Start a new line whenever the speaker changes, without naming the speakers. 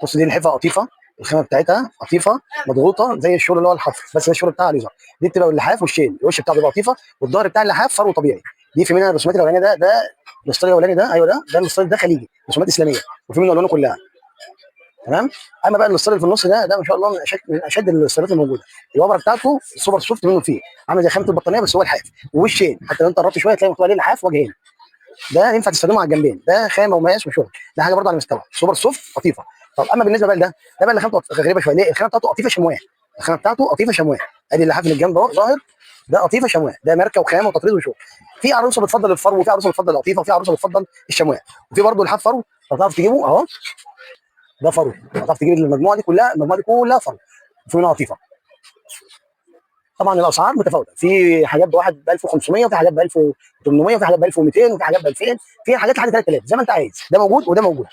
بص دي الحفه قطيفه، الخامه بتاعتها قطيفه مضغوطه زي الشغل اللي هو الحفر، بس ده الشغل بتاعها ليزر. دي بتبقى اللحاف والشيل، الوش بتاعه بيبقى قطيفه والظهر بتاع اللحاف فرو طبيعي. دي في منها الرسومات الاولانيه، ده الستايل الاولاني ده، ايوه ده الستايل ده خليجي، رسومات اسلاميه، وفي منه الوانه كلها. تمام. اما بقى الستايل اللي في النص ده ما شاء الله من اشد الستايلات الموجوده. الوبره بتاعته سوبر سوفت منه فيه، عامل زي خامه البطانيه بس هو الحاف، ووشين حتى لو انت قربت شويه تلاقي مكتوب عليه لحاف وجهين. ده ينفع تستخدمه على الجنبين، ده خامه ومقاس وشغل، ده حاجه برضه على مستوى سوبر سوفت قطيفه. طب اما بالنسبه بقى لده، ده بقى اللي خامته غريبه شويه، ليه؟ الخامه بتاعته قطيفه شمواه، الخامه بتاعته قطيفه شمواه. ادي اللحاف من الجنب اهو ظاهر، ده قطيفه شمواه، ده ماركه وخامه وتطريز وشغل. في عروسه بتفضل الفرو، وفي عروسه بتفضل القطيفه، وفي عروسه بتفضل الشمواه، وفي برضه لحاف فرو هتعرف تجيبه اهو، ده فرو، هتعرف تجيب المجموعه دي كلها، المجموعه دي كلها فرو، وفي منها قطيفه. طبعا الاسعار متفاوته، في حاجات بواحد ب 1500، وفي حاجات ب 1800، وفي حاجات ب 1200، وفي حاجات ب 2000، في حاجات لحد 3000 زي ما انت عايز، ده موجود وده موجود.